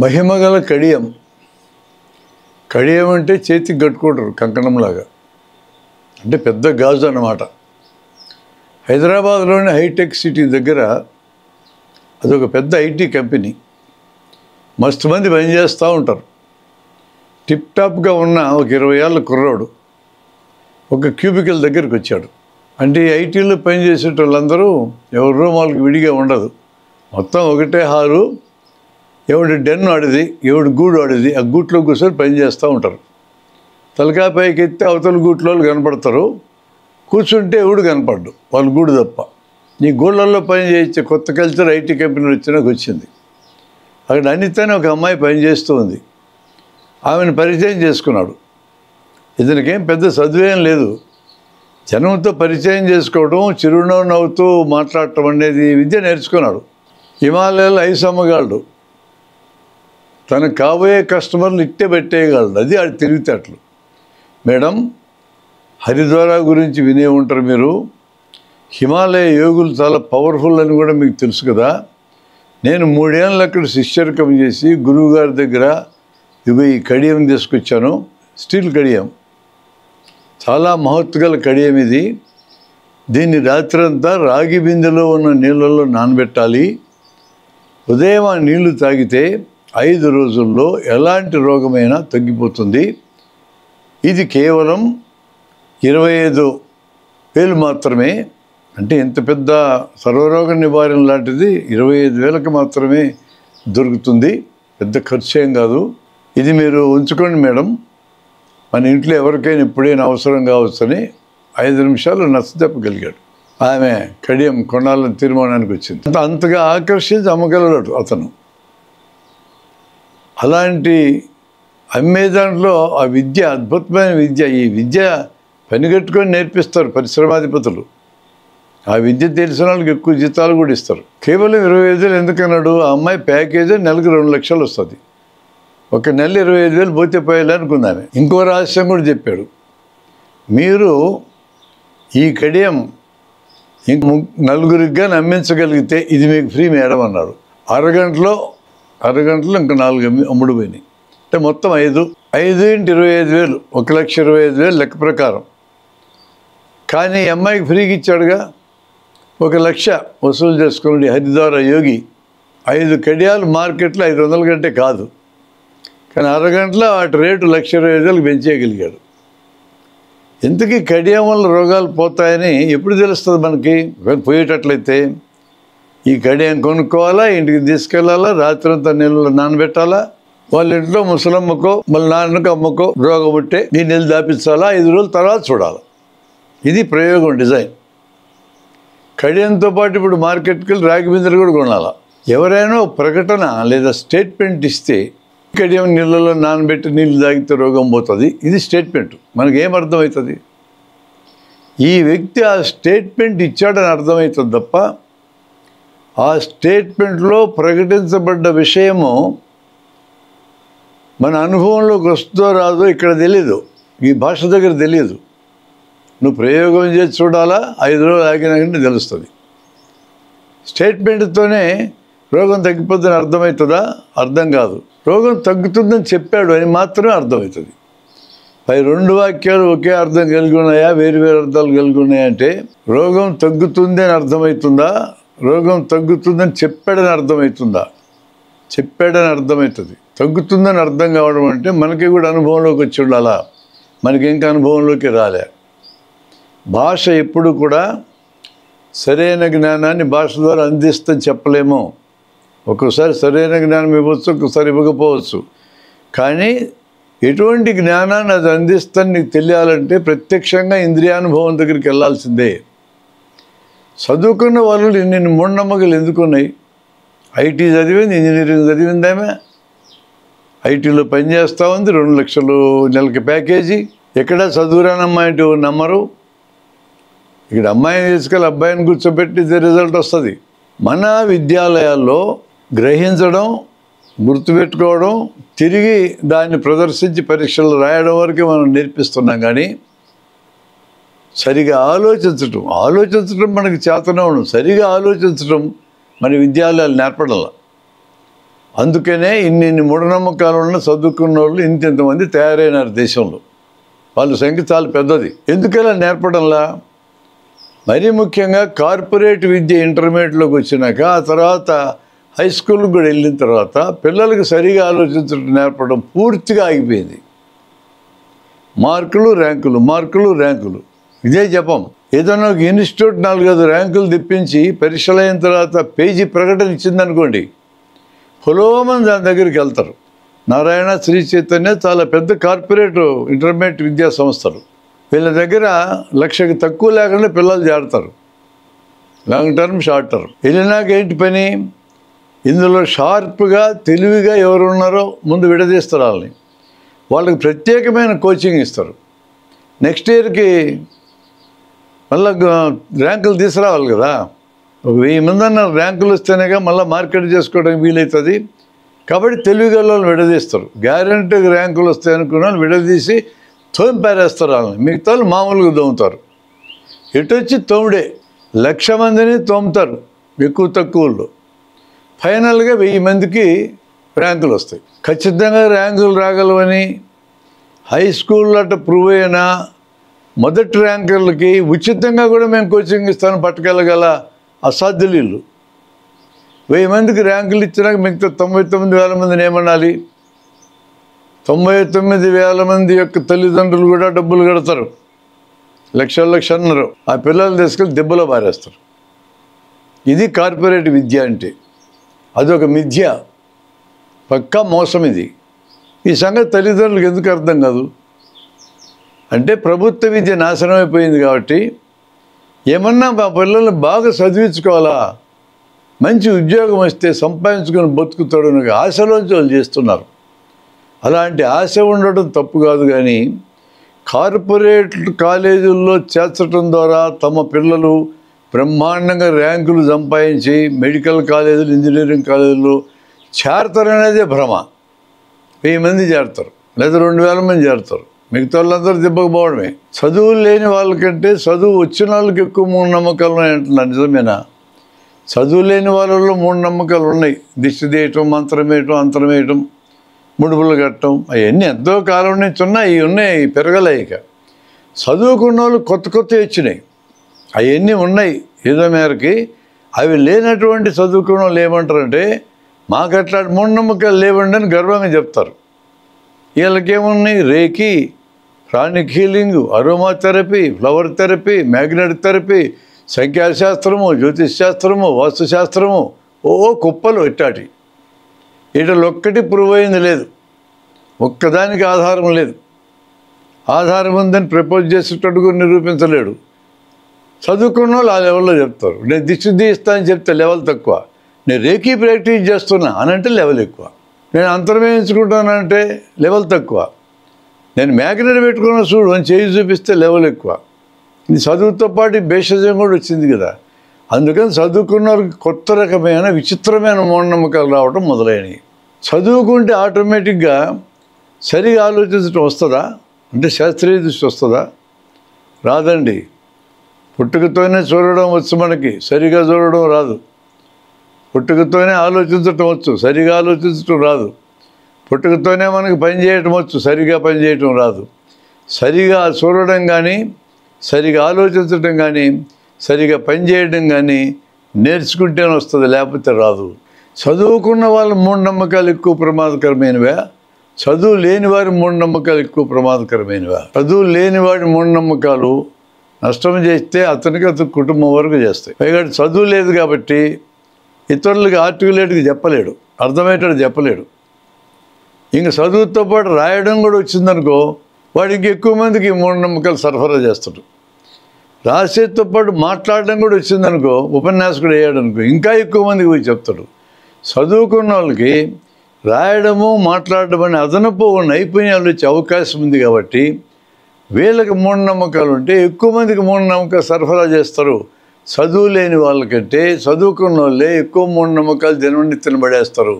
మహిమగల కడియం. కడియం అంటే చేతికి కట్టుకుంటారు కంకణంలాగా, అంటే పెద్ద గాజు అన్నమాట. హైదరాబాద్లోని హైటెక్ సిటీ దగ్గర అదొక పెద్ద ఐటీ కంపెనీ. మస్తు మంది పనిచేస్తూ ఉంటారు. టిప్ టాప్గా ఉన్న ఒక 20 ఏళ్ళ కుర్రాడు ఒక క్యూబికల్ దగ్గరికి వచ్చాడు. అంటే ఈ ఐటీలో పనిచేసే వాళ్ళందరూ ఎవరి రూమ్ వాళ్ళకి విడిగా ఉండదు, మొత్తం ఒకటే హాలు. ఎవడి డెన్ ఆడిది, ఎవడి గూడు ఆడిది, ఆ గూట్లో కూర్చొని పనిచేస్తూ ఉంటారు. తలకాయ పైకి ఎత్తే అవతల గూట్లో వాళ్ళు కనపడతారు, కూర్చుంటే ఎవడు కనపడ్డు, వాళ్ళ గూడు తప్ప. ఈ గూళ్ళల్లో పని చేయించే కొత్త కల్చర్ ఐటీ కంపెనీలు వచ్చినాక వచ్చింది. అక్కడ అనితనే ఒక అమ్మాయి పనిచేస్తూ ఉంది. ఆమెను పరిచయం చేసుకున్నాడు. ఇతనికేం పెద్ద చదువేం లేదు, జనంతో పరిచయం చేసుకోవడం, చిరునవ్వు నవ్వుతూ మాట్లాడటం అనేది విద్య నేర్చుకున్నాడు. హిమాలయాల్లో ఐస్ అమ్మగాళ్ళు, తనకు కాబోయే కస్టమర్లు ఇట్టే పెట్టేయగలడు. అది ఆడి తెలివితేటలు. మేడం, హరిద్వార గురించి వినే ఉంటారు మీరు. హిమాలయ యోగులు చాలా పవర్ఫుల్ అని కూడా మీకు తెలుసు కదా. నేను 3 ఏళ్ళు అక్కడ శిష్యరికం చేసి గురువుగారి దగ్గర ఈ కడియం తీసుకొచ్చాను. స్టీల్ కడియం, చాలా మహత్తుగల కడియం ఇది. దీన్ని రాత్రంతా రాగి బిందెలో ఉన్న నీళ్ళల్లో నానబెట్టాలి. ఉదయం ఆ నీళ్లు తాగితే 5 రోజుల్లో ఎలాంటి రోగమైనా తగ్గిపోతుంది. ఇది కేవలం 25,000 మాత్రమే. అంటే ఎంత పెద్ద సర్వరోగ నివారణ లాంటిది 25,000కి మాత్రమే దొరుకుతుంది, పెద్ద ఖర్చు ఏం కాదు. ఇది మీరు ఉంచుకోండి మేడం, మన ఇంట్లో ఎవరికైనా ఎప్పుడైనా అవసరం కావచ్చని 5 నిమిషాలు నచ్చ చెప్పగలిగాడు. ఆమె కడియం కొనాలని తీర్మానానికి వచ్చింది. అంతగా ఆకర్షించి అమ్మగలడు అతను. అలాంటి అమ్మే దాంట్లో ఆ విద్య అద్భుతమైన విద్య. ఈ విద్య పనిగట్టుకొని నేర్పిస్తారు పరిశ్రమాధిపతులు. ఆ విద్య తెలిసిన వాళ్ళకి ఎక్కువ జీతాలు కూడా ఇస్తారు. కేవలం 25,000 ఎందుకన్నాడు? ఆ అమ్మాయి ప్యాకేజీ నెలకు 2 లక్షలు వస్తుంది. ఒక నెల 25,000 పోతే పోయాలి అనుకుందామే. ఇంకో రహస్యం కూడా చెప్పాడు. మీరు ఈ కడియం ఇంక 4గురికి నమ్మించగలిగితే ఇది మీకు ఫ్రీ మేడం అన్నాడు. అరగంటలో ఇంకా 4 అమ్ముడు పోయినాయి. అంటే మొత్తం 5 × 25,000, 1,25,000 లెక్క ప్రకారం. కానీ అమ్మాయికి ఫ్రీకి ఇచ్చాడుగా. 1,00,000 వసూలు చేసుకున్నాడు హరిద్వార యోగి. 5 కడియాలు మార్కెట్లో 500 కంటే కాదు, కానీ అరగంటలో వాటి రేటు 1,25,000 పెంచేయగలిగాడు. ఎందుకు కడియం వల్ల రోగాలు పోతాయని ఎప్పుడు తెలుస్తుంది మనకి? పోయేటట్లయితే ఈ కడియం కొనుక్కోవాలా, ఇంటికి తీసుకెళ్ళాలా, రాత్రంతా నీళ్ళలో నానబెట్టాలా, వాళ్ళ ఇంట్లో ముసలమ్మకో మళ్ళీ నాన్నకో అమ్మకో రోగం ఉంటే నీ నీళ్ళు దాపించాలా, 5 రోజుల తర్వాత చూడాలి. ఇది ప్రయోగం, డిజైన్. కడియంతో పాటు ఇప్పుడు మార్కెట్కి వెళ్ళి రాగి బిందెలు కూడా కొనాలా. ఎవరైనా ప్రకటన లేదా స్టేట్మెంట్ ఇస్తే కడియం నీళ్ళలో నానబెట్టి నీళ్ళు తాగితే రోగం పోతుంది, ఇది స్టేట్మెంట్. మనకేం అర్థమవుతుంది? ఈ వ్యక్తి ఆ స్టేట్మెంట్ ఇచ్చాడని అర్థమవుతుంది తప్ప ఆ స్టేట్మెంట్లో ప్రకటించబడ్డ విషయము మన అనుభవంలోకి వస్తుందో రాదో ఇక్కడ తెలియదు, ఈ భాష దగ్గర తెలియదు. నువ్వు ప్రయోగం చేసి చూడాలా, 5 రోజులు ఆగినాకంటే తెలుస్తుంది. స్టేట్మెంట్తోనే రోగం తగ్గిపోతుందని అర్థమవుతుందా? అర్థం కాదు. రోగం తగ్గుతుందని చెప్పాడు అని మాత్రమే అర్థమవుతుంది. పై 2 వాక్యాలు ఒకే అర్థం కలిగి ఉన్నాయా, వేరు అర్థాలు కలిగి ఉన్నాయంటే రోగం తగ్గుతుంది అని అర్థమవుతుందా, రోగం తగ్గుతుందని చెప్పాడని అర్థమవుతుందా? చెప్పాడని అర్థమవుతుంది. తగ్గుతుందని అర్థం కావడం అంటే మనకి కూడా అనుభవంలోకి వచ్చి ఉండాలా, మనకి ఇంకా అనుభవంలోకి రాలే. భాష ఎప్పుడు కూడా సరైన జ్ఞానాన్ని భాష ద్వారా అందిస్తని చెప్పలేము. ఒక్కోసారి సరైన జ్ఞానం ఇవ్వచ్చు, ఒక్కోసారి ఇవ్వకపోవచ్చు. కానీ ఎటువంటి జ్ఞానాన్ని అది అందిస్తని నీకు తెలియాలంటే ప్రత్యక్షంగా ఇంద్రియానుభవం దగ్గరికి వెళ్ళాల్సిందే. చదువుకున్న వాళ్ళు నిన్ను మూఢనమ్మకాలు ఎందుకున్నాయి? ఐటీ చదివింది, ఇంజనీరింగ్ చదివిందామే, ఐటీలో పనిచేస్తూ ఉంది, 2 లక్షలు నెలకి ప్యాకేజీ. ఎక్కడ చదువురాని అమ్మాయి అంటే నమ్మరు. ఇక్కడ అమ్మాయిని తీసుకెళ్ళి అబ్బాయిని కూర్చోబెట్టి ఇదే రిజల్ట్ వస్తుంది. మన విద్యాలయాల్లో గ్రహించడం, గుర్తుపెట్టుకోవడం, తిరిగి దాన్ని ప్రదర్శించి పరీక్షలు రాయడం వరకే మనం నేర్పిస్తున్నాం. కానీ సరిగా ఆలోచించడం మనకి చేతనే ఉండడం. సరిగా ఆలోచించడం మన విద్యాలయాలు నేర్పడంలా. అందుకనే ఇన్ని మూఢనమ్మకాలు ఉన్న చదువుకున్న వాళ్ళు ఇంతమంది తయారైనారు దేశంలో. వాళ్ళ సంఖ్య చాలా పెద్దది. ఎందుకలా నేర్పడంలా? మరీ ముఖ్యంగా కార్పొరేట్ విద్య ఇంటర్మీడియట్లోకి వచ్చినాక ఆ తర్వాత హై స్కూల్కి కూడా వెళ్ళిన తర్వాత పిల్లలకు సరిగా ఆలోచించడం నేర్పడం పూర్తిగా ఆగిపోయింది. మార్కులు ర్యాంకులు, మార్కులు ర్యాంకులు, ఇదే జపం. ఏదైనా ఒక ఇన్స్టిట్యూట్ 4-5 ర్యాంకులు తెప్పించి పరీక్షలు అయిన తర్వాత పేజీ ప్రకటన ఇచ్చిందనుకోండి, పొలోమని దాని దగ్గరికి వెళ్తారు. నారాయణ, శ్రీ చైతన్య చాలా పెద్ద కార్పొరేట్ ఇంటర్మీడియట్ విద్యా సంస్థలు. వీళ్ళ దగ్గర 1,00,000కి తక్కువ లేకుండా పిల్లలు చేరతారు. Long term, short term. వెళ్ళినాక ఏంటి పని? ఇందులో షార్ప్గా తెలివిగా ఎవరు ఉన్నారో ముందు విడదీస్తారు. వాళ్ళకి ప్రత్యేకమైన కోచింగ్ ఇస్తారు. నెక్స్ట్ ఇయర్కి మళ్ళీ ర్యాంకులు తీసుకురావాలి కదా. ఒక 1000 మంది అన్న ర్యాంకులు వస్తేనేగా మళ్ళీ మార్కెట్ చేసుకోవడానికి వీలవుతుంది. కాబట్టి తెలివిగలను విడదీస్తారు. గ్యారెంటీగా ర్యాంకులు వస్తాయి అనుకున్న విడదీసి తోంపారేస్తారు. వాళ్ళని మిగతా మామూలుగా తోముతారు. ఎటొచ్చి తోముడే. 1,00,000 మందిని తోముతారు ఎక్కువ తక్కువలో. ఫైనల్గా 1000 మందికి ర్యాంకులు వస్తాయి. ఖచ్చితంగా ర్యాంకులు రాగలవని హై స్కూల్లో అట్ట ప్రూవ్ అయినా మొదటి ర్యాంకర్లకి ఉచితంగా కూడా మేము కోచింగ్ ఇస్తాను పట్టుకెళ్ళగల అసాధ్యులు. 1000 మందికి ర్యాంకులు ఇచ్చినాక మిగతా 99,000 మందిని ఏమనాలి? 99,000 మంది యొక్క తల్లిదండ్రులు కూడా డబ్బులు కడతారు. లక్షన్నర. ఆ పిల్లలు తీసుకెళ్ళి దెబ్బలో పారేస్తారు. ఇది కార్పొరేట్ విద్య అంటే. అదొక మిథ్య, పక్కా మోసం ఇది. ఈ సంగతి తల్లిదండ్రులకు ఎందుకు అర్థం కాదు అంటే, ప్రభుత్వ విద్య నాశనం అయిపోయింది కాబట్టి ఏమన్నా మా పిల్లల్ని బాగా చదివించుకోవాలా, మంచి ఉద్యోగం వస్తే సంపాదించుకొని బతుకుతాడు అనే ఆశలోంచి వాళ్ళు చేస్తున్నారు. అలాంటి ఆశ ఉండడం తప్పు కాదు, కానీ కార్పొరేట్ కాలేజీల్లో చేర్చడం ద్వారా తమ పిల్లలు బ్రహ్మాండంగా ర్యాంకులు సంపాదించి మెడికల్ కాలేజీలు, ఇంజనీరింగ్ కాలేజీలు చేరతారనేదే భ్రమ. 1000 మంది చేరతారు, లేదా 2,000 మంది చేరతారు. మిగతా వాళ్ళందరూ దెబ్బకపోవడమే. చదువు లేని వాళ్ళకంటే చదువు వచ్చిన వాళ్ళకి ఎక్కువ మూఢనమ్మకాలు ఉన్నాయంటున్నారు. నిజమేనా? చదువు లేని వాళ్ళలో మూఢనమ్మకాలు ఉన్నాయి. దిష్టి తీయటం, మంత్రం వేయటం, అంతరం వేయటం, ముడుపులు కట్టడం, అవన్నీ ఎంతో కాలం నుంచి ఉన్నాయి పెరగలే. ఇక చదువుకున్న వాళ్ళు కొత్త వచ్చినాయి, అవన్నీ ఉన్నాయి ఏదో మేరకి. అవి లేనటువంటి చదువుకున్న వాళ్ళు ఏమంటారంటే, మాకు అట్లాంటి మూఢనమ్మకాలు లేవండి అని గర్వంగా చెప్తారు. వీళ్ళకేమున్నాయి? Reiki, pranic healing, aroma therapy, flower therapy, magnetic therapy, సంఖ్యాశాస్త్రము, జ్యోతిష్శాస్త్రము, వాస్తుశాస్త్రము, కుప్పలు ఇట్టాటి. వీటిలో ఒక్కటి ప్రూవ్ అయింది లేదు, ఒక్కదానికి ఆధారం లేదు. ఆధారం ఉందని ప్రపోజ్ చేసేటట్టుగా నిరూపించలేడు. చదువుకున్న వాళ్ళు ఆ లెవెల్లో చెప్తారు. నేను దిష్టి తీస్తానని చెప్తే లెవెల్ తక్కువ. నేను రేకీ ప్రాక్టీస్ చేస్తున్నా అనంటే లెవెల్ ఎక్కువ. నేను అంతర్వేయించుకుంటానంటే లెవెల్ తక్కువ. నేను మ్యాగ్నెట్ పెట్టుకున్న చూడు అని చేయి చూపిస్తే లెవెల్ ఎక్కువ. ఇది చదువుతో పాటు భేషజం కూడా వచ్చింది కదా. అందుకని చదువుకున్న వాళ్ళకి కొత్త రకమైన విచిత్రమైన మూఢనమ్మకాలు రావడం మొదలైనవి. చదువుకుంటే ఆటోమేటిక్గా సరిగా ఆలోచించడం వస్తుందా అంటే శాస్త్రీయ దృష్టి వస్తుందా? రాదండి. పుట్టుకతోనే చూడడం వచ్చు మనకి, సరిగా చూడడం రాదు. పుట్టుకతోనే ఆలోచించటం వచ్చు, సరిగా ఆలోచించటం రాదు. పుట్టుకతోనే మనకి పని చేయటం వచ్చు, సరిగా పని చేయటం రాదు. సరిగా చూడడం కానీ, సరిగా ఆలోచించటం కానీ, సరిగా పని చేయడం కానీ నేర్చుకుంటేనే వస్తుంది, లేకపోతే రాదు. చదువుకున్న వాళ్ళ మూఢనమ్మకాలు ఎక్కువ ప్రమాదకరమైనవా? చదువు లేని వారి మూఢనమ్మకాలు ఎక్కువ ప్రమాదకరమైనవా? చదువు లేనివాడి మూఢనమ్మకాలు నష్టం చేస్తే అతని కుటుంబం వరకు చేస్తాయి. పైగా చదువు లేదు కాబట్టి ఇతరులకి ఆర్టికులేట్గా చెప్పలేడు, అర్థమయ్యేటట్టు చెప్పలేడు. ఇంక చదువుతో పాటు రాయడం కూడా వచ్చిందనుకో, వాడికి ఎక్కువ మందికి మూఢనమ్మకాలు సరఫరా చేస్తాడు. రాసేతో పాటు మాట్లాడడం కూడా వచ్చిందనుకో, ఉపన్యాసకుడు అయ్యాడు అనుకో, ఇంకా ఎక్కువ మందికి పోయి చెప్తాడు. చదువుకున్న వాళ్ళకి రాయడము, మాట్లాడడం అనే అదనపు నైపుణ్యాలు వచ్చే అవకాశం ఉంది కాబట్టి వీళ్ళకి మూఢనమ్మకాలు ఉంటే ఎక్కువ మందికి మూఢనమ్మకాలు సరఫరా చేస్తారు. చదువు లేని వాళ్ళకంటే చదువుకున్న వాళ్ళే ఎక్కువ మూఢనమ్మకాలు దినవన్ని తినబడేస్తారు.